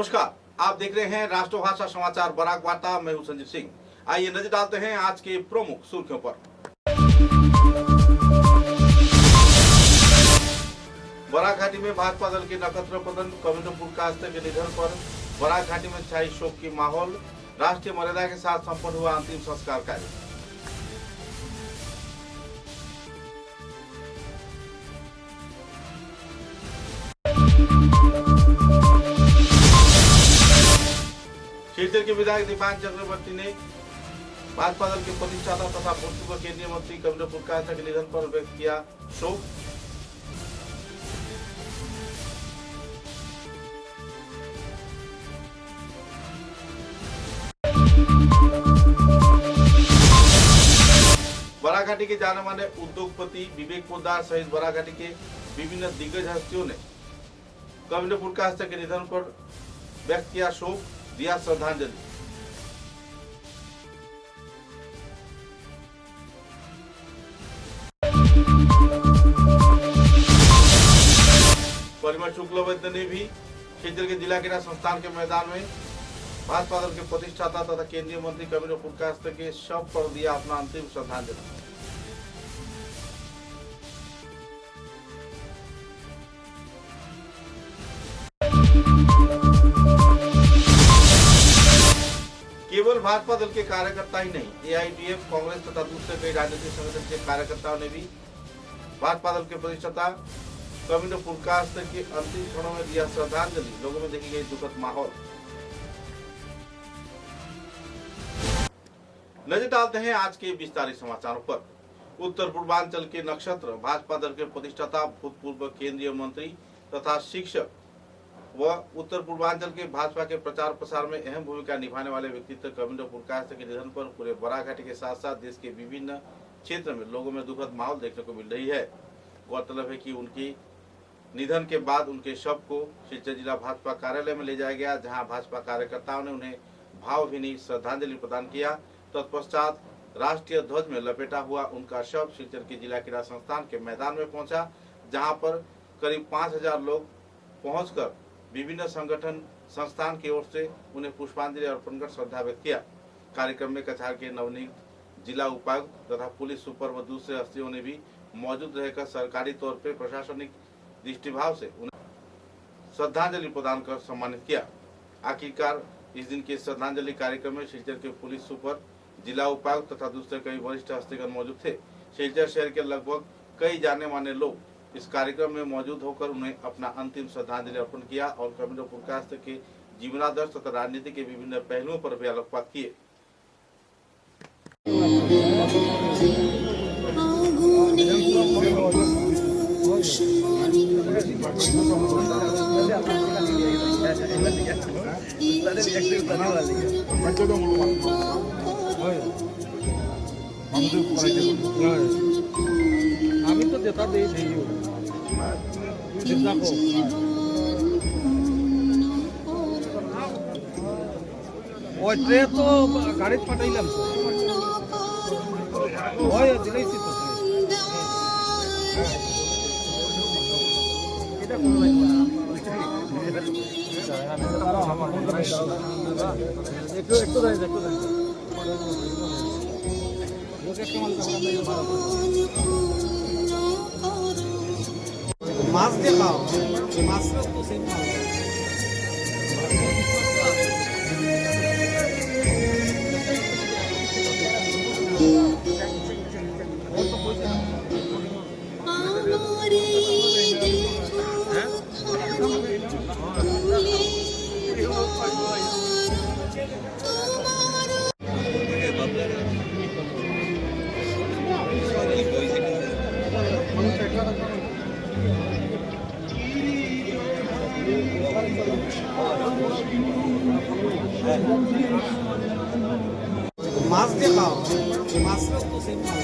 नमस्कार, आप देख रहे हैं राष्ट्रभाषा समाचार बराक वार्ता। मैं हूं संजीव सिंह। आइए नजर डालते हैं आज के प्रमुख सुर्खियों पर। बराक घाटी में भाजपा दल के नक्षत्र प्रधान कविंद्र पुरकायस्थ के निधन पर बराक घाटी में छाई शोक की माहौल। राष्ट्रीय मर्यादा के साथ संपन्न हुआ अंतिम संस्कार कार्य। सिलचर के विधायक दीपांकर चक्रवर्ती ने भाजपा दल के प्रतिष्ठाता तथा भूतपूर्व केंद्रीय मंत्री कविंद्र पुरकायस्थ के निधन पर व्यक्त किया शोक। बराक घाटी के जाने माने उद्योगपति विवेक पोद्दार सहित बराक घाटी के विभिन्न दिग्गज हस्तियों ने कविंद्र पुरकायस्थ के निधन पर व्यक्त किया शोक, दिया श्रद्धांजलि। परिमल शुक्लवैद्य ने भी सिलचर के जिला क्रीड़ा संस्थान के मैदान में भाजपा दल के प्रतिष्ठाता तथा केंद्रीय मंत्री कविंद्र पुरकायस्थ के शव पर दिया अपना अंतिम श्रद्धांजलि। केवल भाजपा दल के कार्यकर्ता ही नहीं, एआईडीएफ, कांग्रेस तथा दूसरे कई राजनीतिक संगठन के कार्यकर्ताओं ने भी भाजपा दल के प्रतिष्ठाता कविंद्र पुरकायस्थ के अंतिम क्षणों में दिया श्रद्धांजलि। लोगों में देखी गई दुखद माहौल। नजर डालते हैं आज के विस्तारित समाचारों पर। उत्तर पूर्वांचल के नक्षत्र भाजपा दल के प्रतिष्ठाता भूतपूर्व केंद्रीय मंत्री तथा शिक्षक व उत्तर पूर्वांचल के भाजपा के प्रचार प्रसार में अहम भूमिका निभाने वाले व्यक्तित्व कविंद्र पुरकायस्थ के निधन पर पूरे बराक घाटी के साथ साथ देश के विभिन्न क्षेत्र में लोगों में दुखद माहौल देखने को मिल रही है। गौरतलब है कि उनकी निधन के बाद उनके शव को सिलचर जिला भाजपा कार्यालय में ले जाया गया, जहां भाजपा कार्यकर्ताओं ने उन्हें भावभीनी श्रद्धांजलि प्रदान किया। तत्पश्चात राष्ट्रीय ध्वज में लपेटा हुआ उनका शव सिलचर के जिला क्रीड़ा संस्थान के मैदान में पहुंचा, जहां पर करीब 5000 लोग पहुंचकर विभिन्न संगठन संस्थान की ओर से उन्हें पुष्पांजलि अर्पण कर श्रद्धा व्यक्त किया। कार्यक्रम में कछार के नवनियुक्त जिला उपायुक्त तथा पुलिस सुपर व दूसरे हस्तियों ने भी मौजूद रहकर सरकारी तौर पर प्रशासनिक दृष्टिभाव से उन्हें श्रद्धांजलि प्रदान कर सम्मानित किया। आखिरकार इस दिन के श्रद्धांजलि कार्यक्रम में सिलचर के पुलिस सुपर, जिला उपायुक्त तथा दूसरे कई वरिष्ठ हस्तिगण मौजूद थे। सिलचर शहर के लगभग कई जाने माने लोग इस कार्यक्रम में मौजूद होकर उन्हें अपना अंतिम श्रद्धांजलि अर्पण किया और कविंद्र पुरकायस्थ के जीवनादर्श तथा राजनीति के विभिन्न पहलुओं पर भी आलोकपात किए। আমি তো যেটা দিই ওই ট্রে তো গাড়িতে পাঠাইলাম ওই দিলাইছি তো এটা একটু একটু দাঁড়িয়ে একটু দাঁড়িয়ে মাছ দিয়ে খাও, মাছটা তো সেম খাও। মাছ দিয়ে খাও, মাছটা তো সেম খাও।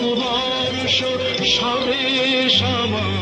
তোমার স্বদেশ আমার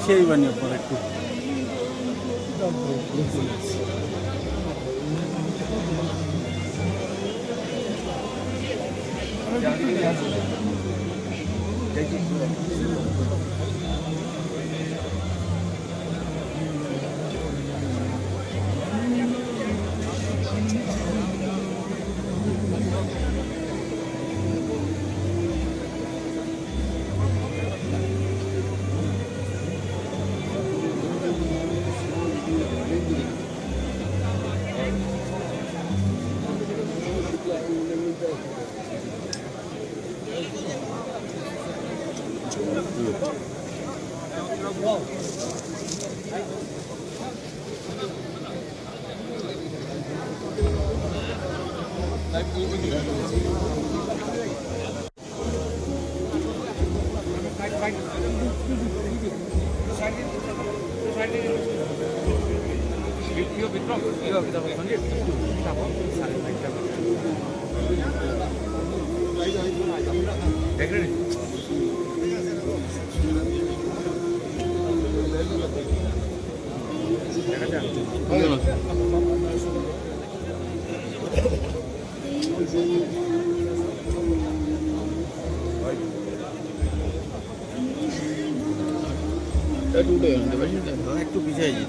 পিছিয়েই বানিয়ে পড়ে একটু একটু পিছিয়ে যাই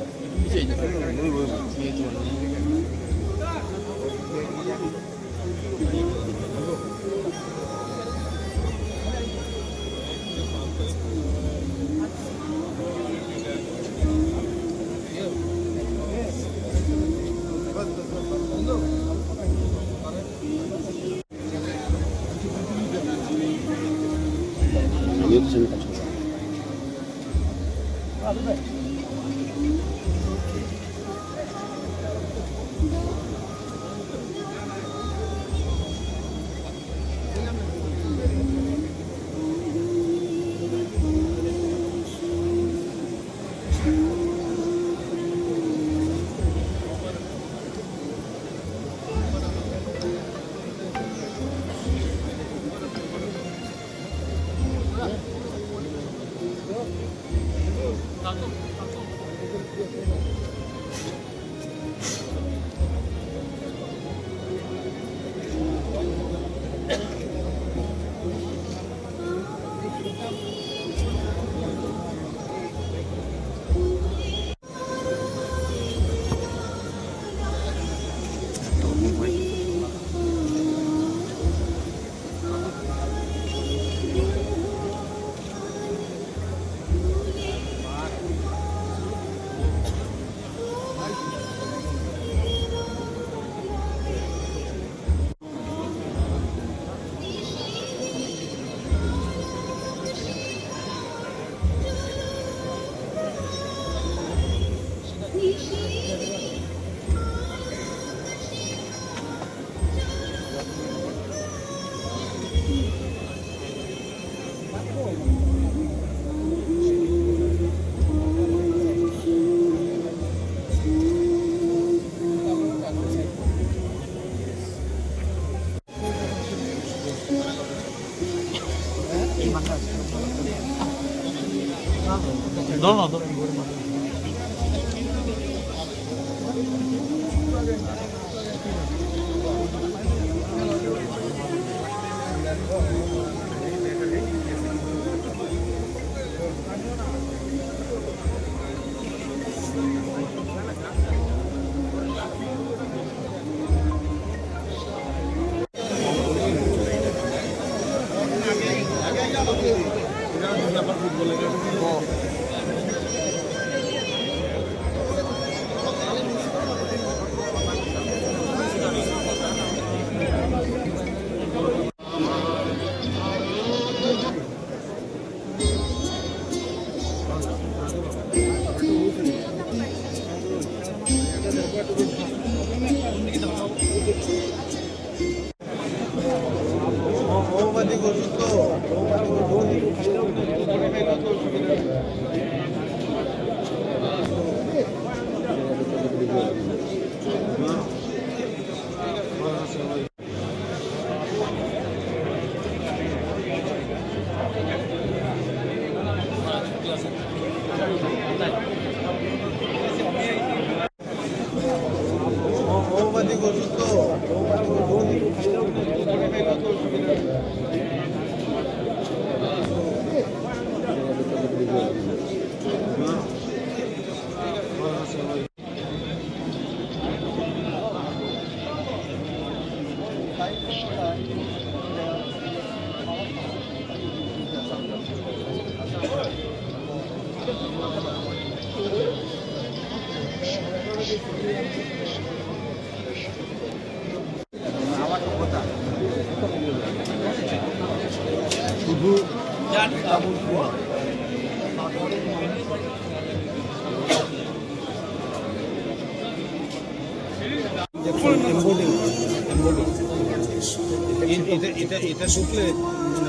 এটা শুকলে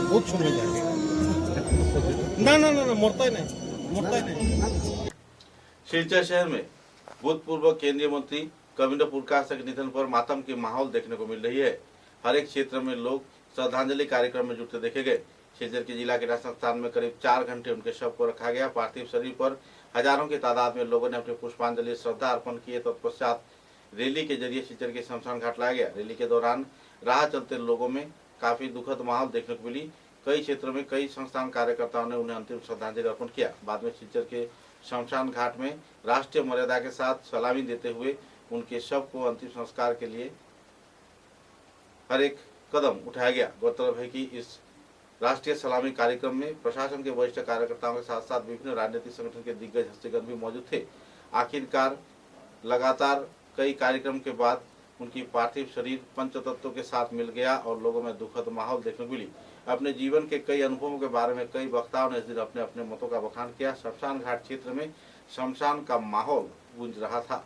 বহুত সময় যাবে না না না না মরতাই নাই सिलचर शहर में भूतपूर्व केंद्रीय मंत्री कविंद्र पुरकासा के निधन पर मातम की माहौल देखने को मिल रही है। हर एक क्षेत्र में लोग श्रद्धांजलि कार्यक्रम में जुटते देखे गए। सिलचर के जिला के राजस्थान में करीब 4 घंटे उनके शव को रखा गया। पार्थिव शरीर पर हजारों की तादाद में लोगों ने अपनी पुष्पांजलि श्रद्धा अर्पण किए। तत्पश्चात रैली के जरिए सिलचर के शमशान घाट लाया गया। रैली के दौरान राह चलते लोगों में काफी दुखद माहौल देखने को मिली। कई क्षेत्रों में कई संस्थान कार्यकर्ताओं ने उन्हें अंतिम श्रद्धांजलि अर्पण किया। बाद में सिलचर के शमशान घाट में राष्ट्रीय मर्यादा के साथ सलामी देते हुए उनके शव को अंतिम संस्कार के लिए हर एक कदम उठाया गया। गौरतलब है कि इस राष्ट्रीय सलामी कार्यक्रम में प्रशासन के वरिष्ठ कार्यकर्ताओं के साथ साथ विभिन्न राजनीतिक संगठन के दिग्गज हस्तीगण भी मौजूद थे। आखिरकार लगातार कई कार्यक्रम के बाद उनकी पार्थिव शरीर पंचतत्वों के साथ मिल गया और लोगों में दुखद माहौल देखने को मिली। अपने जीवन के कई अनुभवों के बारे में कई वक्ताओं ने इस दिन अपने अपने मतों का बखान किया। शमशान घाट क्षेत्र में शमशान का माहौल गूंज रहा था।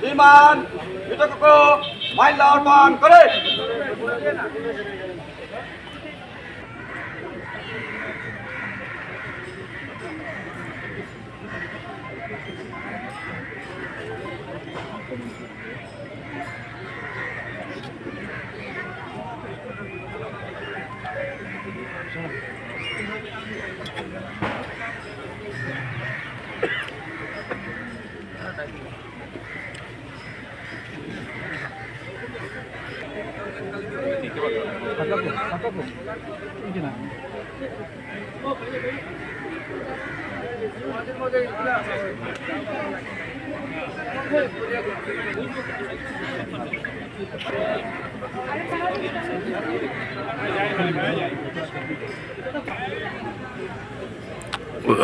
বিমান বিতর্ক মাল্যার্পণ করে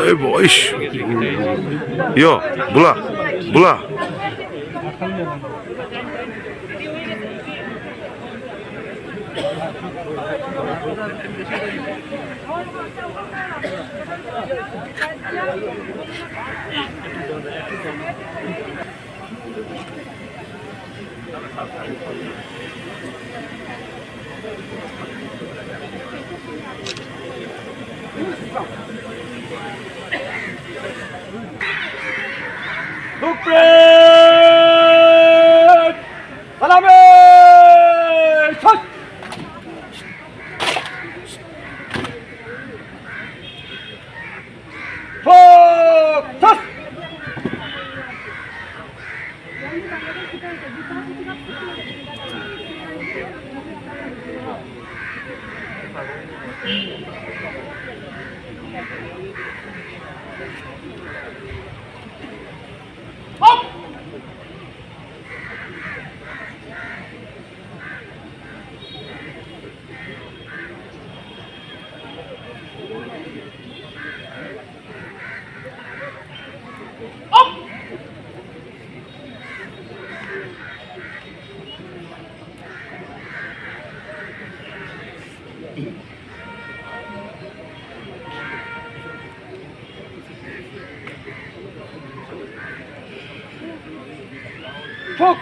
Ey boş. Yo, bula. Supreme Salame Shot! Focus! Hook!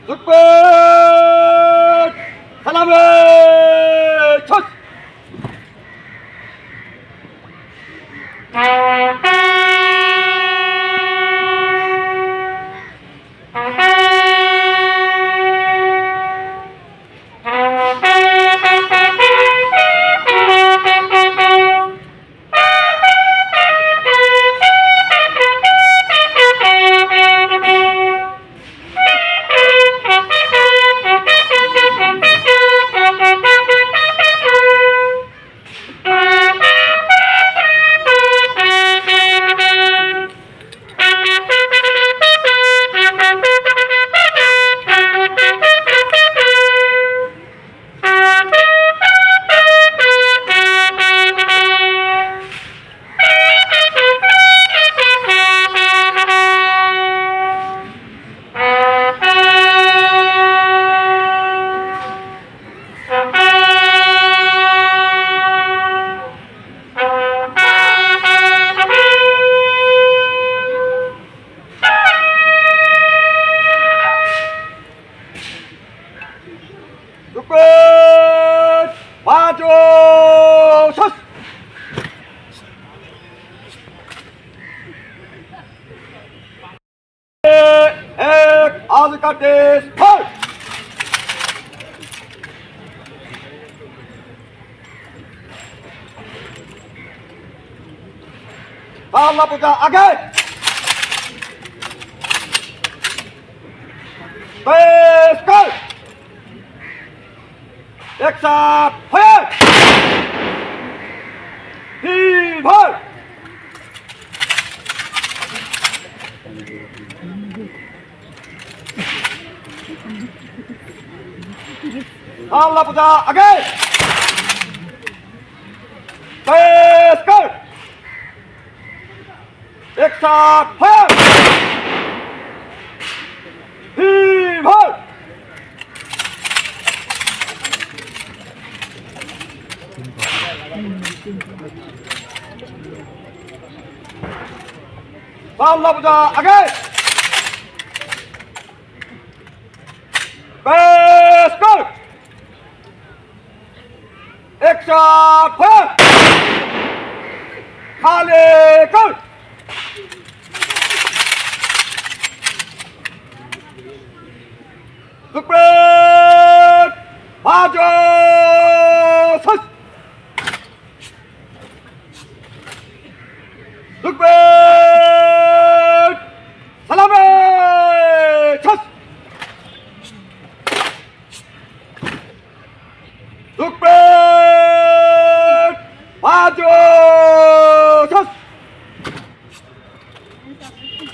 Supreme Salame Shot! Supreme Maju Sus! Ek Azkatis Hal! Tala puja आगे! Base Call! एक साथ फायर तीन भर अल्लाह पूजा आगे बेस कर एक साथ फायर तीन भर अल्लाह पूजा आगे बेस कर एक साथ फायर खाली कर सुप्रीम बाजो सस Lukman!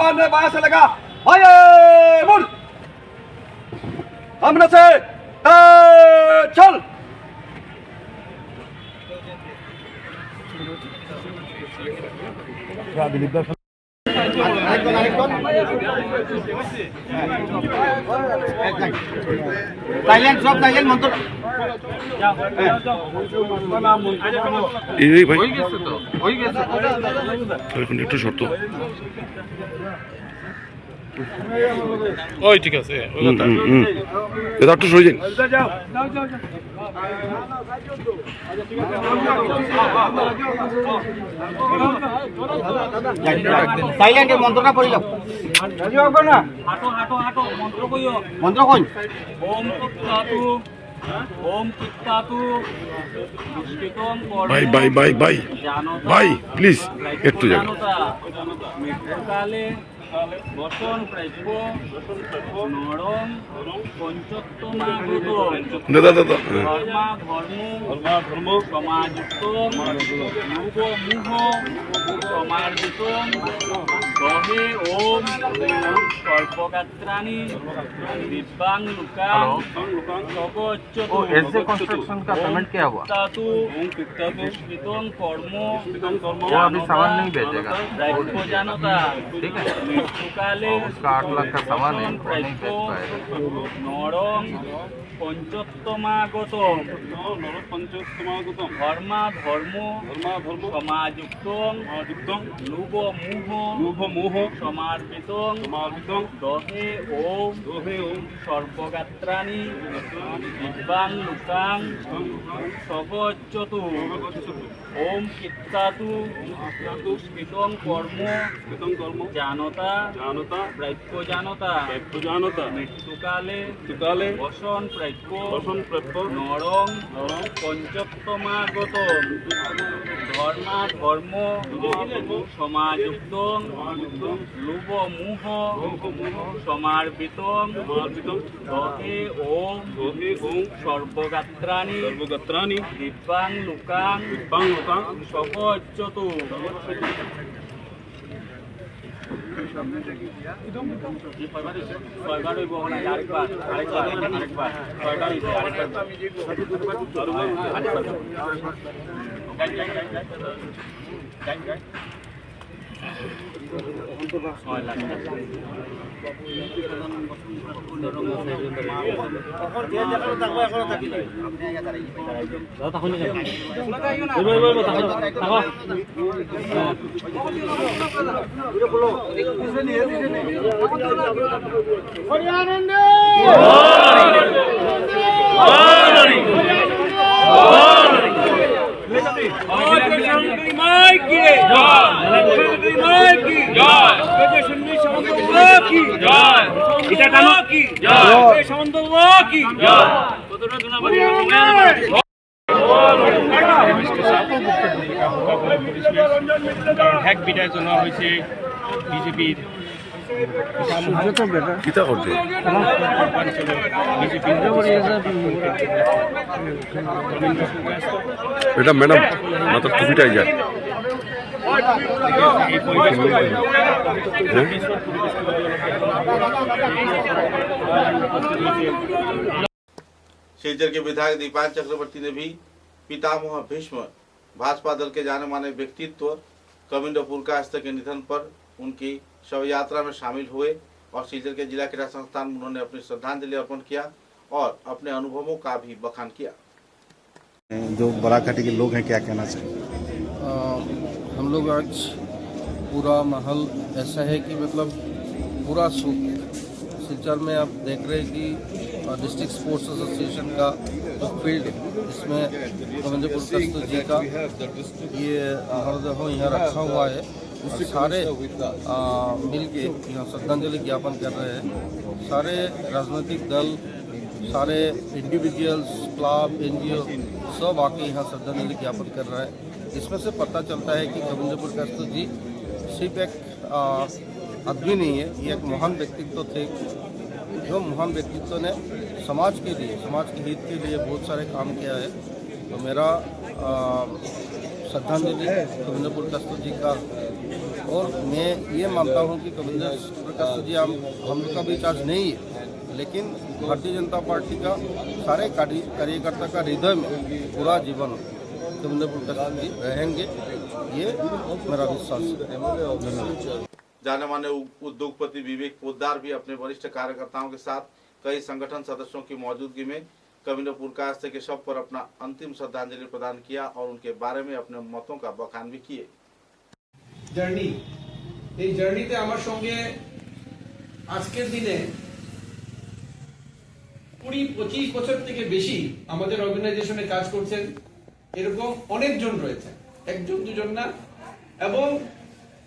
Laban में बाया से लगा आये मुड़ सामने से चल সাইলেন্ট সব সাইলেন্ট মন্ত্র এই ভাই এখন একটু শর্ত ওই ঠিক আছে ওই কথা এটা একটু সরে যান সাইলেন্ট মন্ত্রটা পড়ি যাও না হাঁটো হাঁটো হাঁটো মন্ত্র কইও মন্ত্র কই ওম তৎসাতু ওম কিত্তাতু দুষ্কৃতম ভাই ভাই ভাই ভাই ভাই প্লিজ একটু যান মৃত্যুকালে বসন প্রাপ্য নরম পঞ্চত্তমাগত দাদা দাদা ধর্মা ধর্ম সমাযুক্ত মুখ মুহ সমার্জিত দহে ওম কল্পগাত্রাণি দিব্যাং লুকাং সগচ্যতু ऐसे कंस्ट्रक्शन का पेमेंट क्या हुआ तातु दुष्कृतं कर्म वो अभी सामान नहीं बेचेगा दायित्व जानता ठीक है मृत्युकाले उसका 8 लाख का सामान है वो नहीं बेच पाएगा নরম পঞ্চত্তমাগত ধর্মা ধর্ম সমাযুক্ত লুভ মুহ সমার্পিত দহে ওম সর্বগাত্রাণি দিব্যাং লুকাং সগচ্যতু ওম কিত্তাতু দুষ্কৃতং কর্ম জানতা প্রাপ্য জানতা মৃত্যুকালে বসন প্রাপ্য নরং পঞ্চত্তমাগত ধর্মা ধর্ম সমাযুক্ত লুভ মুহ সমার্পিত দহে ওম সর্বগাত্রাণি দিব্যাং লুকাং সগচ্যতু ছয়বার হইব না আরেকবার ছয়বার হইছে আরেকবার হ্যাক বিদায় জনোৱা হৈছে বিজেপিৰ কিতা করতে এটা ম্যাডাম মাথার টুপিটাই যায় शिलचर के विधायक दीपायन चक्रवर्ती ने भी पितामह भीष्म भाजपा दल के जाने माने व्यक्तित्व कविंदर पुरकायस्थ के निधन पर उनकी शव यात्रा में शामिल हुए और शिलचर के जिला क्रीड़ा संस्थान में उन्होंने अपनी श्रद्धांजलि अर्पण किया और अपने अनुभवों का भी बखान किया। जो बराकाठी के लोग हैं क्या कहना चाहिए? हम लोग आज पूरा माहौल ऐसा है कि मतलब पूरा सिलचर में आप देख रहे हैं कि डिस्ट्रिक्ट स्पोर्ट्स एसोसिएशन का जो फील्ड है इसमें कविंदर पुरकायस्थ जी का ये मृतदेह यहाँ रखा हुआ है और सारे मिल के यहाँ श्रद्धांजलि ज्ञापन कर रहे हैं। सारे राजनीतिक दल, सारे इंडिविजुअल्स, क्लब, NGO सब आके यहाँ श्रद्धांजलि ज्ञापन कर रहे हैं। इसमें से पता चलता है कि कविंदर पुरकायस्थ जी सिर्फ एक आदमी नहीं है, ये एक महान व्यक्तित्व थे। जो महान व्यक्तित्व ने समाज के लिए, समाज के हित के लिए बहुत सारे काम किया है। तो मेरा श्रद्धांजलि कविंदर पुरकायस्थ जी का, और मैं ये मानता हूँ कि कविंदर पुरकायस्थ जी हम लोग का भी चार्ज नहीं है, लेकिन भारतीय जनता पार्टी का सारे कार्यकर्ता का हृदय में पूरा जीवन कविंदर पुरकायस्थ जी रहेंगे, ये मेरा विश्वास है। जाने माने उद्योगपति विवेक पोद्दार भी अपने वरिष्ठ कार्यकर्ताओं के साथ कई संगठन सदस्यों की मौजूदगी में कविंदर पुरकायस्थ के शव पर अपना अंतिम श्रद्धांजलि प्रदान किया और उनके बारे में अपने मतों का बखान भी किए। জার্নি, এই জার্নিতে আমার সঙ্গে আজকের দিনে 20-25 বছর থেকে বেশি আমাদের অর্গানাইজেশনে কাজ করছেন এরকম অনেকজন রয়েছে, একজন দুজন না। এবং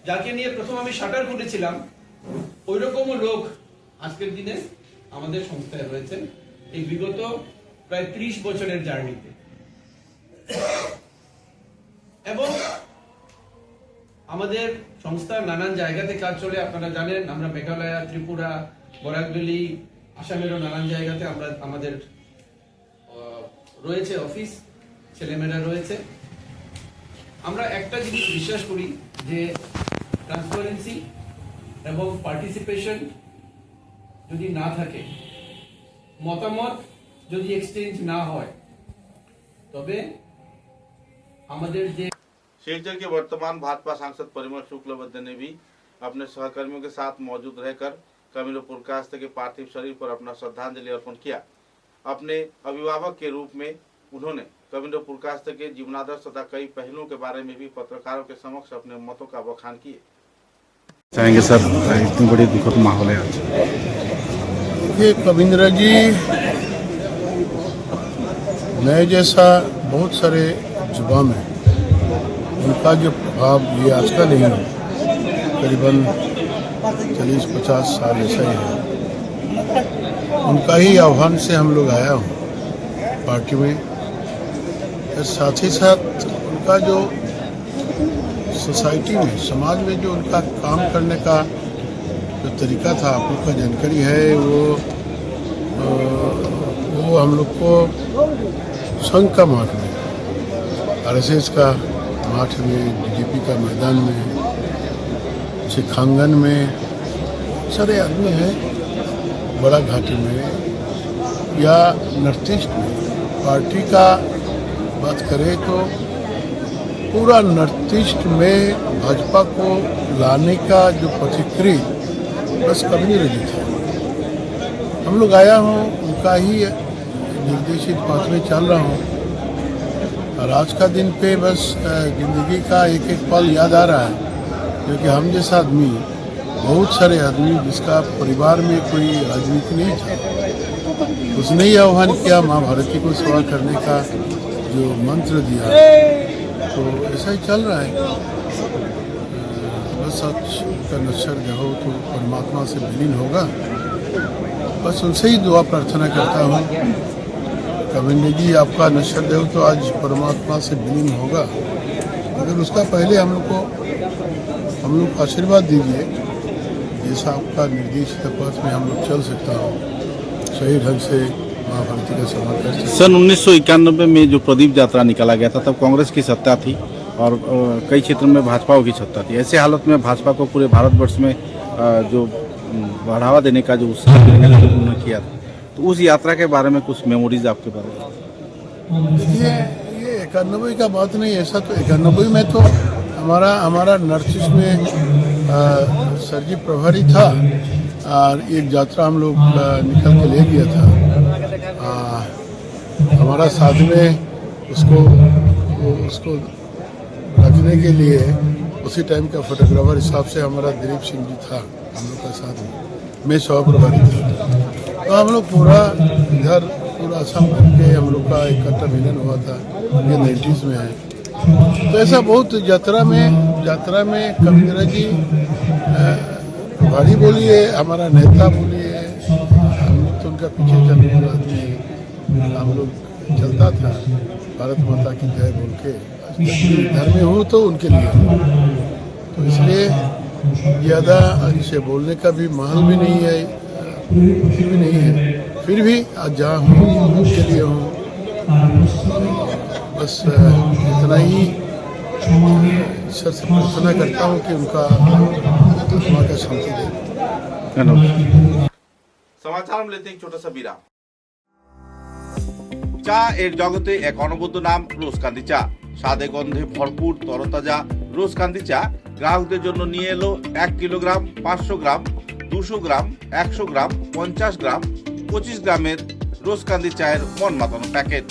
যাকে নিয়ে প্রথম আমি শাটার খুলেছিলাম ওই রকমও লোক আজকের দিনে আমাদের সংস্থায় রয়েছেন এই বিগত প্রায় 30 বছরের জার্নিতে। এবং আমাদের সংস্থার নানান জায়গাতে কাজ চলে, আপনারা জানেন আমরা মেঘালয়, ত্রিপুরা, বরাকভ্যালি, আসামেরও নানান জায়গাতে আমাদের রয়েছে অফিস, ছেলেমেয়েরা রয়েছে। আমরা একটা জিনিস বিশ্বাস করি যে ট্রান্সপারেন্সি এবং পার্টিসিপেশন যদি না থাকে, মতামত যদি এক্সচেঞ্জ না হয়, তবে আমাদের যে शिलचर के वर्तमान भाजपा सांसद परिमल शुक्लबैद्य ने भी अपने सहकर्मियों के साथ मौजूद रहकर कविंदर पुरकायस्थ के पार्थिव शरीर पर अपना श्रद्धांजलि अर्पण किया। अपने अभिभावक के रूप में उन्होंने कविंदर पुरकायस्थ के जीवनादर्श तथा कई पहलुओं के बारे में भी पत्रकारों के समक्ष अपने मतों का बखान किए। चाहेंगे सर, इतनी बड़ी दुखद माहौल है आज। ये कविंदर जी मैं जैसा बहुत सारे युवा में उनका जो प्रभाव ये आज का नहीं है, करीबन 40-50 साल ऐसा ही है। उनका ही आह्वान से हम लोग आया हूँ पार्टी में। साथ ही साथ उनका जो सोसाइटी में, समाज में जो उनका काम करने का जो तरीका था, आप लोग का जानकारी है, वो हम लोग को संघ का मार्ग में, RSS का माठ में, BJP का मैदान में चिखांगन में सारे आदमी हैं, बड़ा घाटी में या नॉर्थ ईस्ट में। पार्टी का बात करें तो पूरा नॉर्थ ईस्ट में भाजपा को लाने का जो पथिकृत बस कभी नहीं रही था। हम लोग आया हूँ, उनका ही निर्देशित पथ में चल रहा हूँ और आज का दिन पे बस जिंदगी का एक एक पल याद आ रहा है, क्योंकि हम जैसा आदमी, बहुत सारे आदमी जिसका परिवार में कोई राजनीति नहीं था, उसने ही आह्वान किया माँ भारती को सेवा करने का जो मंत्र दिया, तो ऐसा ही चल रहा है। बस सच का नश्वर जब हो तो परमात्मा से विलीन होगा, बस उनसे ही दुआ प्रार्थना करता हूँ। कविंद्र जी आपका नश्वर देव तो आज परमात्मा से विलीन होगा, मगर उसका पहले हम लोग को आशीर्वाद दीजिए, जैसा आपका निर्देशित पथ में हम लोग चल सकता हूँ, सही ढंग से माँ भारती का सेवा कर सकते। सन 1991 में जो प्रदीप यात्रा निकाला गया था तब कांग्रेस की सत्ता थी और कई क्षेत्रों में भाजपा की सत्ता थी। ऐसे हालत में भाजपा को पूरे भारतवर्ष में जो बढ़ावा देने का जो उत्साह उन्होंने किया था, तो उस यात्रा के बारे में कुछ मेमोरीज आपके पास? देखिए, ये 91 का बात नहीं, ऐसा तो 91 में तो हमारा नॉर्थ ईस्ट में सरजी प्रभारी था और एक यात्रा हम लोग निकल के ले गया था। हमारा साथ में उसको रखने के लिए उसी टाइम का फोटोग्राफर हिसाब से हमारा दिलीप सिंह जी था हम लोग का साथ में, मैं सह प्रभारी था। तो हम लोग पूरा असम के हम लोग का इकट्ठा मिलन हुआ था, ये 90s में है। तो ऐसा बहुत यात्रा में कविंद्र जी प्रभारी बोलिए, हमारा नेता बोलिए, हम लोग तो उनका पीछे चलने वाला आदमी, हम लोग चलता था भारत माता की जय बोल के। घर में हूँ तो उनके लिए, तो इसलिए ज़्यादा इसे बोलने का भी माहौल भी नहीं है, कुछ भी नहीं है। फिर भी आज जहाँ हूँ उनके लिए हूँ, बस इतना ही ईश्वर से प्रार्थना करता हूँ कि उनका आत्मा का शांति दे। समाचार में लेते हैं एक छोटा सा विराम। চা এর জগতে এক অনবদ্য নাম রোজকান্দি চা। স্বাদে গন্ধে ভরপুর তরতাজা রোজকান্দি চা গ্রাহকদের জন্য নিয়ে এলো 1 কিলোগ্রাম, 500 গ্রাম, 200 গ্রাম, 100 গ্রাম, 50 গ্রাম, 25 গ্রামের রোজকান্দি চায়ের মন মাতানো প্যাকেট।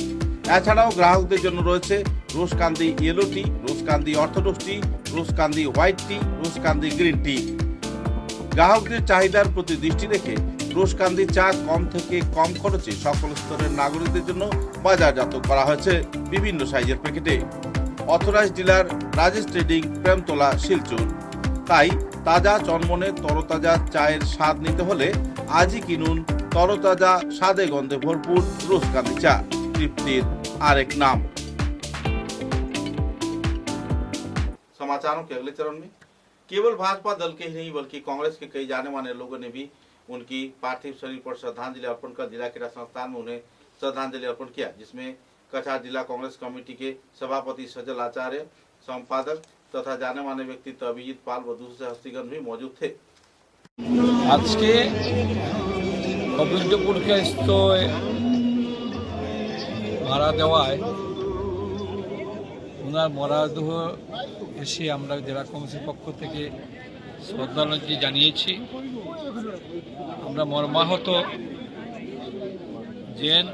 এছাড়াও গ্রাহকদের জন্য রয়েছে রোজকান্দি ইয়েলো টি, রোজকান্দি অর্থোডক্স টি, রোজকান্দি হোয়াইট টি, রোজকান্দি গ্রিন টি। গ্রাহকদের চাহিদার প্রতি দৃষ্টি রেখে রোজকান্দি চা কম থেকে কম খরচে সকল স্তরের নাগরিকদের জন্য বাজারজাত করা হয়েছে বিভিন্ন সাইজের প্যাকেটে। Authorize dealer Rajesh trading, Premtala, Silchar. তাই তাজা চনমনে তরতাজা চায়ের স্বাদ নিতে হলে আজই কিনুন তরতাজা স্বাদে গন্ধে ভরপুর রোজকান্দি চা, তৃপ্তির আরেক নাম। समाचारों के अगले चरण में केवल भाजपा दल के ही नहीं बल्कि कांग्रेस के कई जाने माने लोगों ने भी उनकी पार्थिव शरीर पर श्रद्धांजलि अर्पण कर जिला क्रीड़ा संस्थान में उन्हें श्रद्धांजलि अर्पण किया, जिसमें कछार जिला कांग्रेस कमेटी के सभापति सजल आचार्य, संपादक तथा जाने माने व्यक्तित्व अभिजीत पाल व दूसरे हस्तीगण भी मौजूद थे। आज के गोविंदपुर के মারা দেওয়ায় ওনার মরদেহ এসে আমরা জেলা কংগ্রেসের পক্ষ থেকে শ্রদ্ধাঞ্জলি জানিয়েছি। আমরা মর্মাহত জেন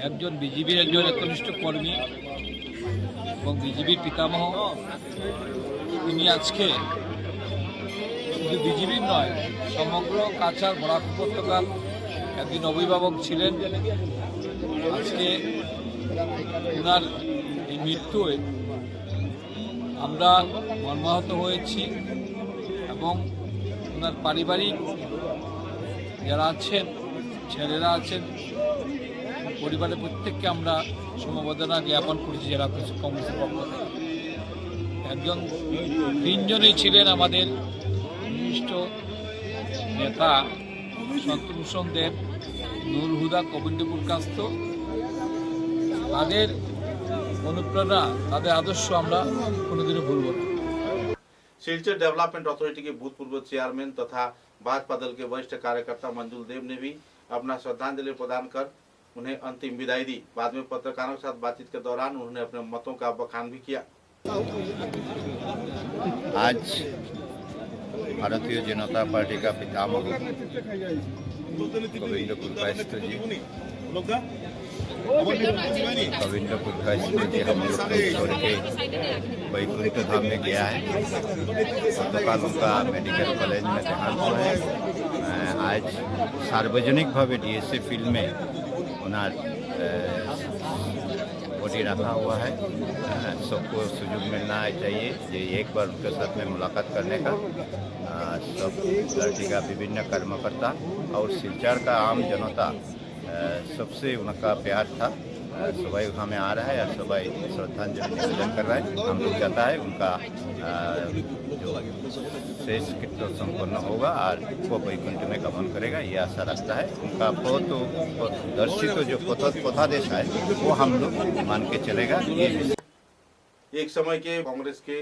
একজন বিজেপির একজন একনিষ্ঠ কর্মী এবং বিজেপির পিতামহ, তিনি আজকে শুধু বিজেপির নয় সমগ্র কাছাড় বরাক উপত্যকার একজন অভিভাবক ছিলেন। আজকে ওনার এই মৃত্যুয় আমরা মর্মাহত হয়েছি এবং ওনার পারিবারিক যারা আছেন, ছেলেরা আছেন, পরিবারের প্রত্যেককে আমরা সমবেদনা জ্ঞাপন করেছি জেলা কংগ্রেসের পক্ষ থেকে। একজন তিনজনই ছিলেন আমাদের বিশিষ্ট নেতা শত্রুভূষণ দেব, নুর হুদা, গোবিন্দপুর কাস্ত। তাদের অনুপ্রেরণা, তাদের আদর্শ আমরা কোনোদিনও ভুলব না। सिलचर डेवलपमेंट अथॉरिटी के भूतपूर्व चेयरमैन तथा भाजपा दल के वरिष्ठ कार्यकर्ता मंजुल देव ने भी अपना श्रद्धांजलि प्रदान कर उन्हें अंतिम विदाई दी। बाद में पत्रकारों के साथ बातचीत के दौरान उन्होंने अपने मतों का बखान भी किया। आज भारतीय जनता पार्टी का पितामह गोविंद पुरकायस्थ जी हम लोग छोड़ के वैकुंठ धाम में गया है। गतकाल उनका मेडिकल कॉलेज में देहांत हुआ है। आज सार्वजनिक भावे डीएसए फील्ड में बॉडी रखा हुआ है। सबको सुযোগ मिलना चाहिए ये एक बार उनके साथ में मुलाकात करने का। सब पार्टी का विभिन्न कर्मकर्ता और सिलचर का आम जनता सबसे उनका प्यार था। सबाई हमें आ रहा है और सबाई श्रद्धांजलि निवेदन कर रहा है। हम लोग चाहता है उनका जो शेष कृत्य संपन्न होगा और वो वैकुंठ में गमन करेगा, ये आशा रखता है। उनका दर्शित जो पथादेश है वो हम लोग मान के चलेगा। ये एक समय के कांग्रेस के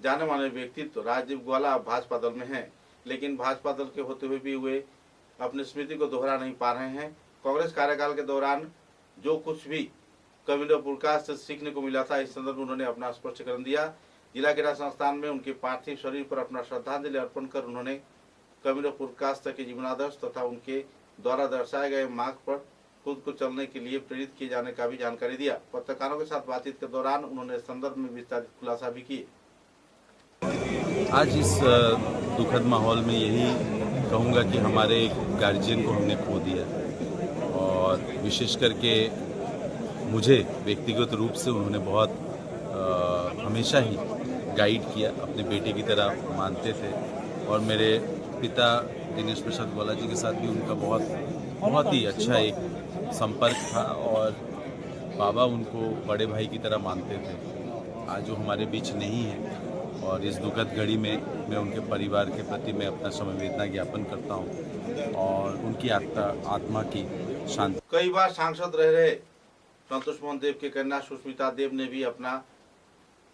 जाने माने व्यक्तित्व राजीव ग्वाला भाजपा दल में हैं, लेकिन भाजपा दल के होते हुए भी वे अपनी स्मृति को दोहरा नहीं पा रहे हैं। कांग्रेस कार्यकाल के दौरान जो कुछ भी कविंद्र पुरकायस्थ से सीखने को मिला था, इस संदर्भ में उन्होंने अपना स्पष्टीकरण दिया। जिला क्रीड़ा संस्थान में उनके पार्थिव शरीर पर अपना श्रद्धांजलि अर्पण कर उन्होंने कविंद्र पुरकायस्थ के जीवनादर्श तथा उनके द्वारा दर्शाए गए मार्ग पर खुद को चलने के लिए प्रेरित किए जाने का भी जानकारी दिया। पत्रकारों के साथ बातचीत के दौरान उन्होंने इस संदर्भ में विस्तारित खुलासा भी किए। आज इस दुखद माहौल में यही कहूँगा कि हमारे एक गार्जियन को हमने खो दिया और विशेष करके मुझे व्यक्तिगत रूप से उन्होंने बहुत हमेशा ही गाइड किया, अपने बेटे की तरह मानते थे। और मेरे पिता दिनेश प्रसाद ग्वाला जी के साथ भी उनका बहुत ही अच्छा एक संपर्क था और बाबा उनको बड़े भाई की तरह मानते थे। आज वो हमारे बीच नहीं है और इस दुखद घड़ी में मैं उनके परिवार के प्रति मैं अपना समवेदना ज्ञापन करता हूँ और उनकी आत्मा की शांति। कई बार सांसद रहे संतोष मोहन देव के कन्या सुष्मिता देव ने भी अपना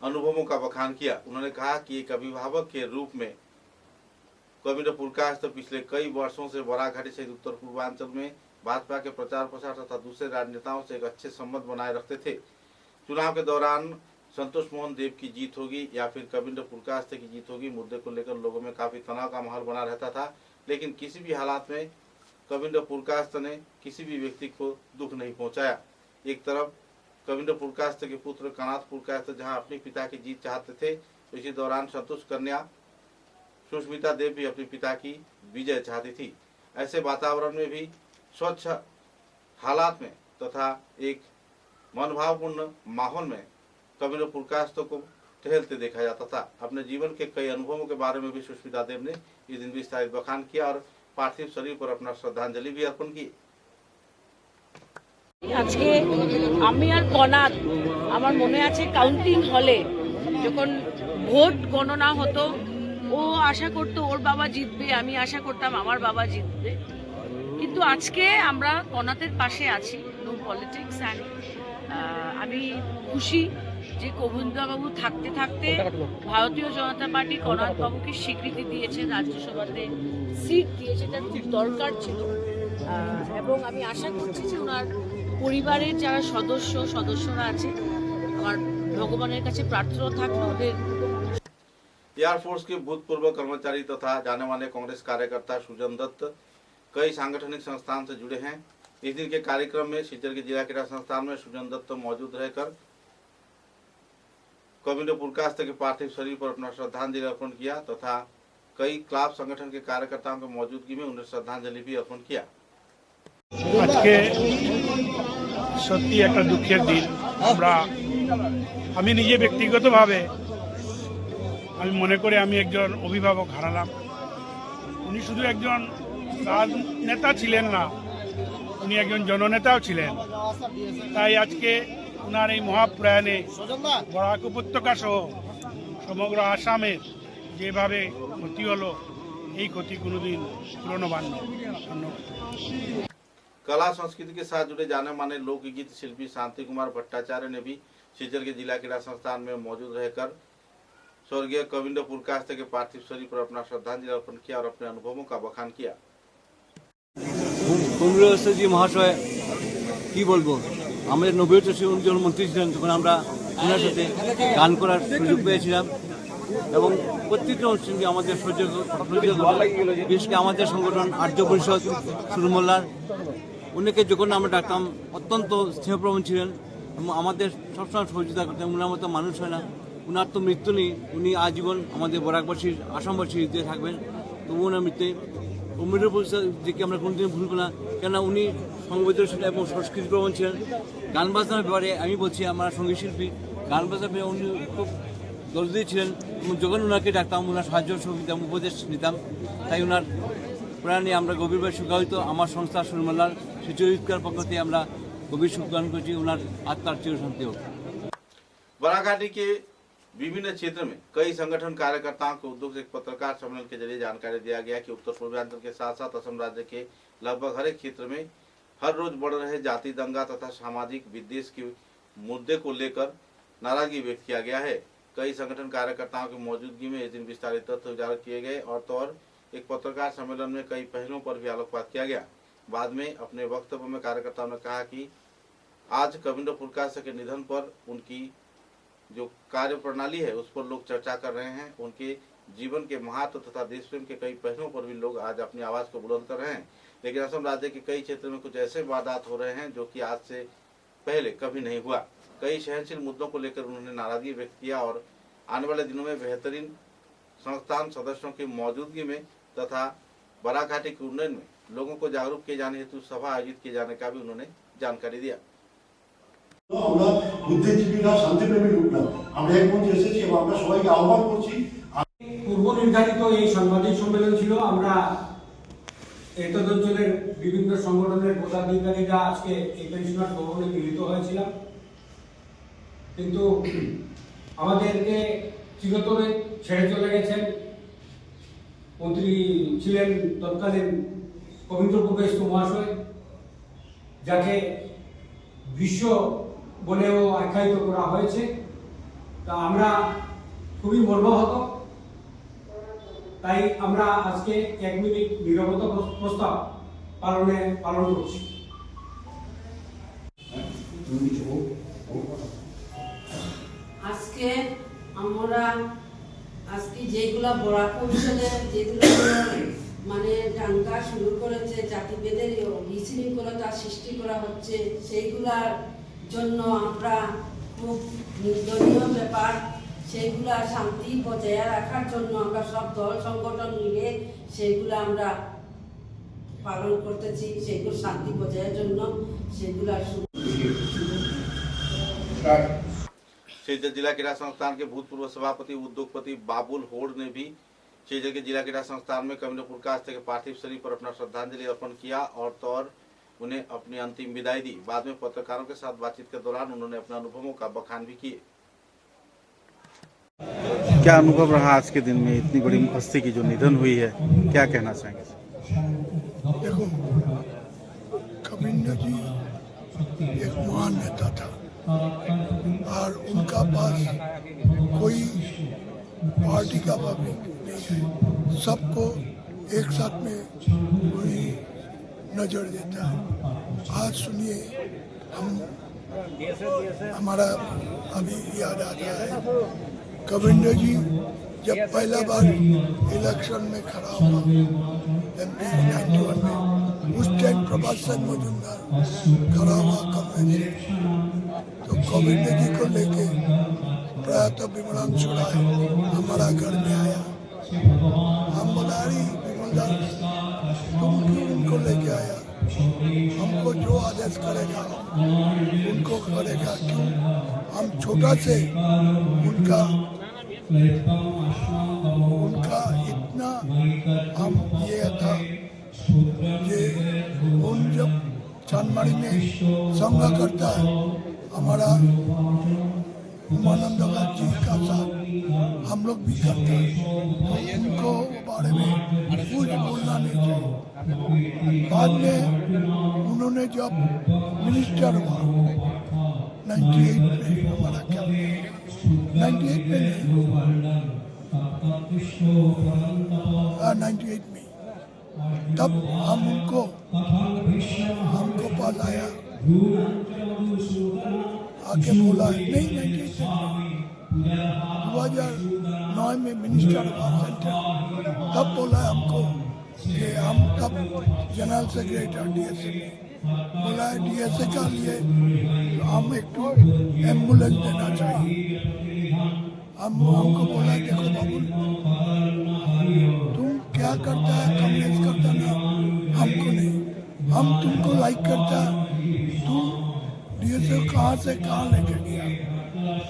अनुभवों का बखान किया। उन्होंने कहा कि एक अभिभावक के रूप में कविंद्र पुरकायस्थ पिछले कई वर्षों से बराघाटी सहित उत्तर पूर्वांचल में भाजपा के प्रचार प्रसार तथा दूसरे राजनेताओं से एक अच्छे संबंध बनाए रखते थे। चुनाव के दौरान संतोष मोहन देव की जीत होगी या फिर कविंद्र पुरकायस्थ की जीत होगी, मुद्दे को लेकर लोगों में काफी तनाव का माहौल बना रहता था, लेकिन किसी भी हालात में कविंद्र पुरकायस्थ ने किसी भी व्यक्ति को दुख नहीं पहुंचाया। एक तरफ कविंद्र पुरकायस्थ के पुत्र कनाथ पुरकायस्थ जहां अपने पिता की जीत चाहते थे, तो इसी दौरान संतोष कन्या सुष्मिता देव भी अपने पिता की विजय चाहती थी। ऐसे वातावरण में भी स्वच्छ हालात में तथा एक मनोभावपूर्ण माहौल में कविंद्र पुरकायस्थ को टहलते देखा जाता था। अपने जीवन के कई अनुभवों के बारे में भी सुष्मिता देव ने इस दिन विस्तारित बखान किया और पार्थिव शरीर पर अपना श्रद्धांजलि भी अर्पण की। আজকে আমি আর কনাথ আমার মনে আছে কাউন্টিং হলে যখন ভোট গণনা হতো, ও আশা করতো ওর বাবা জিতবে, আমি আশা করতাম আমার বাবা জিতবে। কিন্তু আজকে আমরা কনাথের পাশে আছি, নো পলিটিক্স। অ্যান্ড আমি খুশি যে গোবিন্দবাবু থাকতে থাকতে ভারতীয় জনতা পার্টি কনাথ বাবুকে স্বীকৃতি দিয়েছে, রাজ্যসভাতে সিট দিয়েছে, এটা খুব দরকার ছিল। এবং আমি আশা করছি যে ওনার পরিবারের যারা সদস্যরা আছে, আমার ভগবানের কাছে প্রার্থনা থাকলো ওদের। एयरफोर्स के भूतपूर्व कर्मचारी तथा जाने माने कांग्रेस कार्यकर्ता सुजन दत्त कई सांगठनिक संस्थान से जुड़े हैं। इस दिन के कार्यक्रम में सिलचर के जिला क्रीड़ा संस्थान में सुजन दत्त मौजूद रहकर कविंद्र पुरकायस्थ के पार्थिव शरीर पर अपना श्रद्धांजलि अर्पण किया तथा कई क्लब संगठन के कार्यकर्ताओं की मौजूदगी में उन्हें श्रद्धांजलि भी अर्पण किया। আজকে সত্যি একটা দুঃখের দিন। আমি নিজে ব্যক্তিগতভাবে আমি মনে করি আমি একজন অভিভাবক হারালাম। উনি শুধু একজন রাজনেতা ছিলেন না, উনি একজন জননেতাও ছিলেন। তাই আজকে ওনার এই মহাপ্রয়াণে বরাক উপত্যকা সহ সমগ্র আসামের যেভাবে ক্ষতি হলো, এই ক্ষতি কোনোদিন পুরনো বান্য। ধন্যবাদ। कला संस्कृति के साथ जुड़े जाने माने लोकगीत शिल्पी शांति कुमार भट्टाचार्य ने भी सिलचर के जिला क्रीड़ा संस्थान में मौजूद रहकर स्वर्गीय कविंद्र पुरकास्ते के पार्थिव शरीर पर अपना श्रद्धांजलि अर्पण किया और अपने अनुभवों का बखान किया। কংগ্রেসজি মহাশয় কি বলবো, আমাদের 90 জন মন্ত্রী ছিলেন, তখন আমরা ওনার সাথে গান করার সুযোগ পেয়েছিলাম এবং প্রত্যেকটা অনুষ্ঠানকে আমাদের সহ্য বিশেষ করে আমাদের সংগঠন আর্য পরিষদ সুরমল্লার উনিকে যখন আমরা ডাকতাম অত্যন্ত স্নেহপ্রবণ ছিলেন এবং আমাদের সবসময় সহযোগিতা করতেন। ওনার মতো মানুষ হয় না, ওনার তো মৃত্যু নেই, উনি আজীবন আমাদের বরাকবাসীর আসামবাসীর হৃদয়ে থাকবেন। তবু ওনার মৃত্যু অমৃত পরিচয়কে আমরা কোনোদিন ভুলব না, কেননা উনি সংবেদনশীল এবং সংস্কৃতি প্রবণ ছিলেন। গান বাজনার ব্যাপারে আমি বলছি, আমরা সঙ্গীত শিল্পী, গান বাজনার ব্যাপারে উনি খুব দরদি ছিলেন এবং যখন ওনাকে ডাকতাম ওনার সাহায্য সহযোগিতা উপদেশ নিতাম। তাই ওনার প্রাণে আমরা গভীরভাবে শোকাহত। আমার সংস্থা সুরমল্লার সুচরিতকার পক্ষ থেকে আমরা गंभीर शोक ज्ञान करছি ওনার आत्मार चिर शांति हो। बराघाटी के विभिन्न क्षेत्र में कई संगठन कार्यकर्ताओं के उद्योग से एक पत्रकार सम्मेलन के जरिए जानकारी दिया गया कि उत्तर पूर्वांचल के साथ साथ असम राज्य के लगभग हर एक क्षेत्र में हर रोज बढ़ रहे जाति दंगा तथा सामाजिक विद्वेष के मुद्दे को लेकर नाराजगी व्यक्त किया गया है। कई संगठन कार्यकर्ताओं की मौजूदगी में इस दिन विस्तारित तथ्य उजागर किए गए और तो और एक पत्रकार सम्मेलन में कई पहलुओं पर भी आलोकपात किया गया। बाद में अपने वक्तव्य में कार्यकर्ताओं ने कहा कि आज कविंद्र पुरकास्ते के निधन पर उनकी जो कार्य प्रणाली है उस पर लोग चर्चा कर रहे हैं। उनके जीवन के महत्व तथा देश प्रेम के कई पहलुओं पर भी लोग आज अपनी आवाज को बुलंद कर रहे हैं। लेकिन असम राज्य के कई क्षेत्रों में कुछ ऐसे वारदात हो रहे हैं जो कि आज से पहले कभी नहीं हुआ। कई सहनशील मुद्दों को लेकर उन्होंने नाराजगी व्यक्त किया और आने वाले दिनों में बेहतरीन संस्थान सदस्यों की मौजूदगी में तथा बराघाटी के उन्नयन में लोगों को जागरूक किए जाने हेतु सभा आयोजित किए जाने का भी उन्होंने जानकारी दिया। আমরা বুদ্ধিজীবীরা শান্তিপ্রেমী লোকরা আমরা এক মঞ্চে এসেছি এবং আমরা সবাইকে আহ্বান করছি। পূর্ব নির্ধারিত এই সাংবাদিক সম্মেলন ছিল, আমরা এতদ অঞ্চলের বিভিন্ন সংগঠনের পদাধিকারীরা আজকে এই পেনশনার ভবনে মিলিত হয়েছিলাম, কিন্তু আমাদেরকে চিরতরে ছেড়ে চলে গেছেন মন্ত্রী ছিলেন তৎকালীন কবিন্দ্র পুরকাস্তে মহাশয়, যাকে বিশ্ব বলেও আখ্যায়িত করা হয়েছে। তা আমরা খুবই মর্মাহত, তাই আমরা আজকে 1 মিনিট নীরবতা প্রস্তাব পালন করছি। আজকে আমরা যেগুলা বড়া পরিষদের যেগুলো মানে দাঙ্গা শুরু করেছে, জাতিভেদের বিশৃঙ্খলতা সৃষ্টি করা হচ্ছে, সেইগুলার জন্য আমরা খুব নিন্দনীয় ব্যাপার। সেইগুলা শান্তি বজায় রাখার জন্য আমরা সব দল সংগঠন মিলে সেইগুলো আমরা পালন করতেছি, সেগুলো শান্তি বজায়ের জন্য সেগুলা। शिवचर जिला क्रीड़ा संस्थान के भूतपूर्व सभापति उद्योगपति बाबुल होड़ ने भी शिवचर के जिला क्रीड़ा संस्थान में कविंद्र पुरकास्ते के पार्थिव शरीर पर अपना श्रद्धांजलि अर्पण किया और तो और उन्हें अपनी अंतिम विदाई दी। बाद में पत्रकारों के साथ बातचीत के दौरान उन्होंने अपने अनुभवों का बखान भी किए। क्या अनुभव रहा आज के दिन में, इतनी बड़ी हस्ती की जो निधन हुई है, क्या कहना चाहेंगे? देखो, कविंद्र जी एक महान नेता था और उनका पास कोई पार्टी का भाव नहीं है, सबको एक साथ में कोई नजर देता है। आज सुनिए, हमारा अभी याद आता है कविंद्र जी जब पहला बार इलेक्शन में खड़ा हुआ MP 91 में, उस टाइम प्रभात सिंह मजूमदार खड़ा हुआ कांग्रेस से, तो कविंद्र जी को लेके प्रायतः विमलांशु राय हमारा घर में आया। हम बोला रही विमलदार तुम क्यों उनको लेके आया, हमको जो आदेश करेगा उनको करेगा, क्यों हम छोटा से उनका इतना हम ये था कि उन जब चांदमारी में संघ करता है हमारा उमानंद जी का साथ हम लोग भी करते हैं, तो उनको बारे में कुछ बोलना नहीं चाहिए। बाद में उन्होंने जब मिनिस्टर हुआ 98 में हमारा कैंप 98 में नहीं 98 में तब हमको पास आया आके बोला नहीं 2009 में मिनिस्टर ऑफ सेंटर तब बोला हमको कि हम तब जनरल सेक्रेटरी डीएसए में बोला डीएसए का लिए हम एक तो एम्बुलेंस देना चाहिए हमको बोला देखो बाबू तुम क्या करता है कांग्रेस करता ना हमको नहीं हम तुमको लाइक करता तुम डीएसए कहाँ से कहाँ लेके गया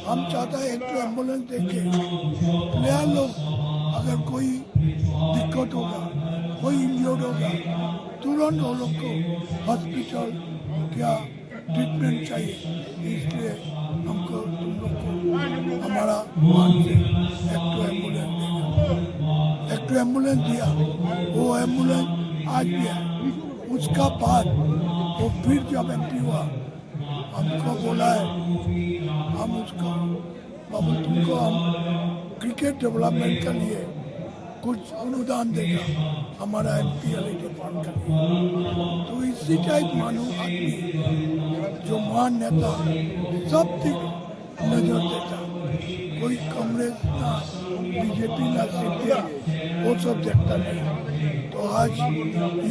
हम चाहता है एक तो एम्बुलेंस देके प्लेयर लोग अगर कोई दिक्कत होगा कोई इंजर्ड होगा तुरंत वो लोग को हॉस्पिटल क्या ट्रीटमेंट चाहिए इसलिए हमको तुम लोग को हमारा मान से एक तो एम्बुलेंस दिया वो एम्बुलेंस आज भी है उसका बाद वो फिर जब एमपी हुआ हमको बोला है हम उसको बाबू तुमको हम क्रिकेट डेवलपमेंट के लिए कुछ अनुदान देगा हमारा एमपीएल फंड का तो इसी टाइप मानो आदमी जो महान नेता सब दिख नजर देता कोई कांग्रेस ना बीजेपी ना सीपीएम वो सब देखता नहीं तो आज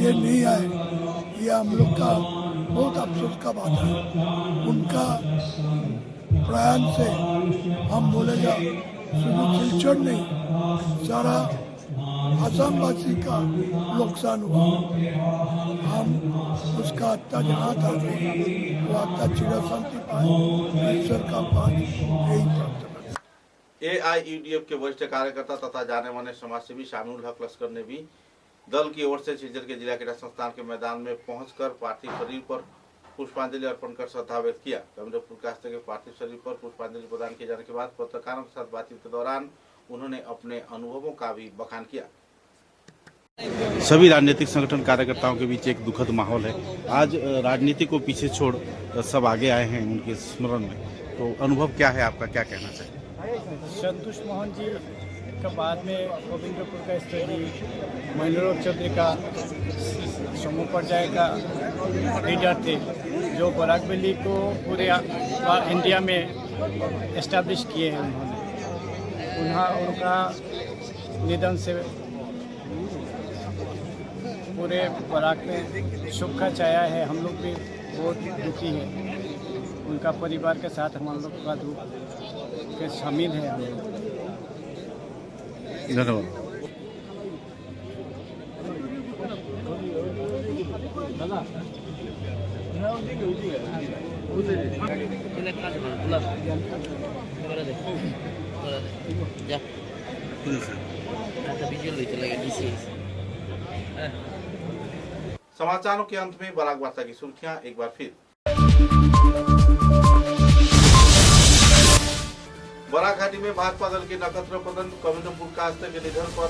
ये नहीं आए ये हम लोग का बहुत अफसोस का बात है उनका प्रयास से हम बोलेगा सिर्फ सिलचर नहीं सारा असमवासी का नुकसान हुआ हम उसका हत्या जहाँ था वो हत्या चिरशांति पाए ईश्वर का पाए यही प्रार्थना। एआईयूडीएफ के वरिष्ठ कार्यकर्ता तथा जाने माने समाजसेवी शामिल हक लश्कर ने भी दल की ओर से सिलचर के जिला क्रीड़ा संस्थान के मैदान में पहुंचकर पार्थिव शरीर पर पुष्पांजलि अर्पण कर श्रद्धा व्यक्त किया। कमरेड पुरकास्त के पार्थिव शरीर पर पुष्पांजलि प्रदान किए जाने के बाद पत्रकारों के साथ बातचीत के दौरान उन्होंने अपने अनुभवों का भी बखान किया। सभी राजनीतिक संगठन कार्यकर्ताओं के बीच एक दुखद माहौल है। आज राजनीति को पीछे छोड़ सब आगे आए हैं उनके स्मरण में, तो अनुभव क्या है आपका, क्या कहना चाहिए? संतोष मोहन जी का बाद में गोविंदपुर का स्थिति महेंद्र चौधरी का समूह पर्याय का लीडर थे जो बराक वैली को पूरे इंडिया में एस्टैब्लिश किए हैं उन्होंने उनका निधन से पूरे बराक में शोक का छाया है। हम लोग भी बहुत दुखी हैं उनका परिवार के साथ हम लोग का दुख के शामिल है हम लोग। धन्यवाद। समाचारों के अंत में बराक वार्ता की सुर्खियां एक बार फिर। बराक घाटी में भाजपा दल के नक्षत्र प्रधान कविंद्र पुरकास्त के निधन पर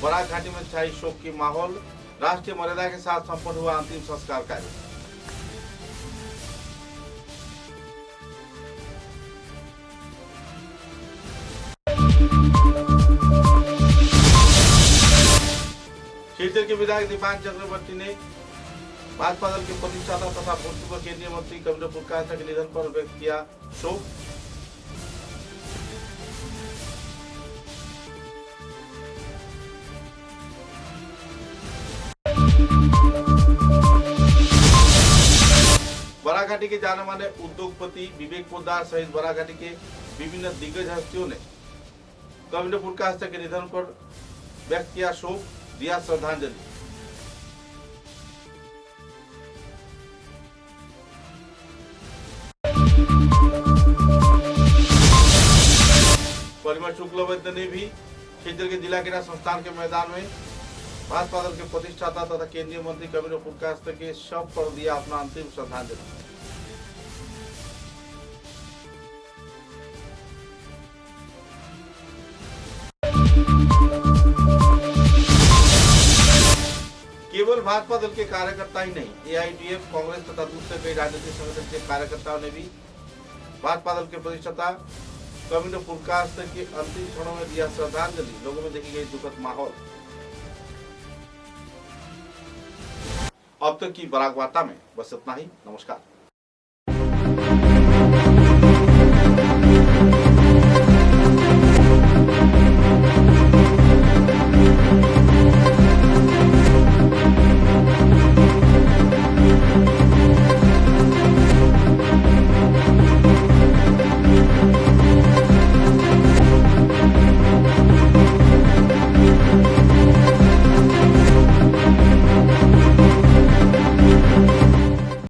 बराक घाटी में छाई शोक की माहौल। राष्ट्रीय मर्यादा के साथ संपन्न हुआ अंतिम संस्कार कार्य। सिलचर के विधायक दीपांक चक्रवर्ती ने भाजपा दल के प्रतिष्ठाता तथा भूतपूर्व केंद्रीय मंत्री कविंद्र पुरकास्त के निधन पर व्यक्त किया शोक। बराक घाटी के जाने माने उद्योगपति विवेक पोद्दार सहित बराक घाटी के विभिन्न दिग्गज हस्तियों ने कविंद्र पुरकास्त के निधन पर व्यक्त किया शोक, दिया श्रद्धांजलि। परिमल शुक्लवैद्य ने भी सिलचर के जिला क्रीड़ा संस्थान के मैदान में भाजपा दल के प्रतिष्ठाता तथा केंद्रीय मंत्री कविंद्र पुरकास्त के शव पर दिया अपना अंतिम श्रद्धांजलि। केवल भाजपा दल के कार्यकर्ता ही नहीं, एआईयूडीएफ, कांग्रेस तथा दूसरे कई राजनीतिक संगठन के कार्यकर्ताओं ने भी भाजपा दल के प्रतिष्ठाता गोविंद पुरकायस्थ के अंतिम क्षणों में दिया श्रद्धांजलि। लोगों में देखी गई दुखद माहौल। अब तक की बराक वार्ता में बस इतना ही। नमस्कार।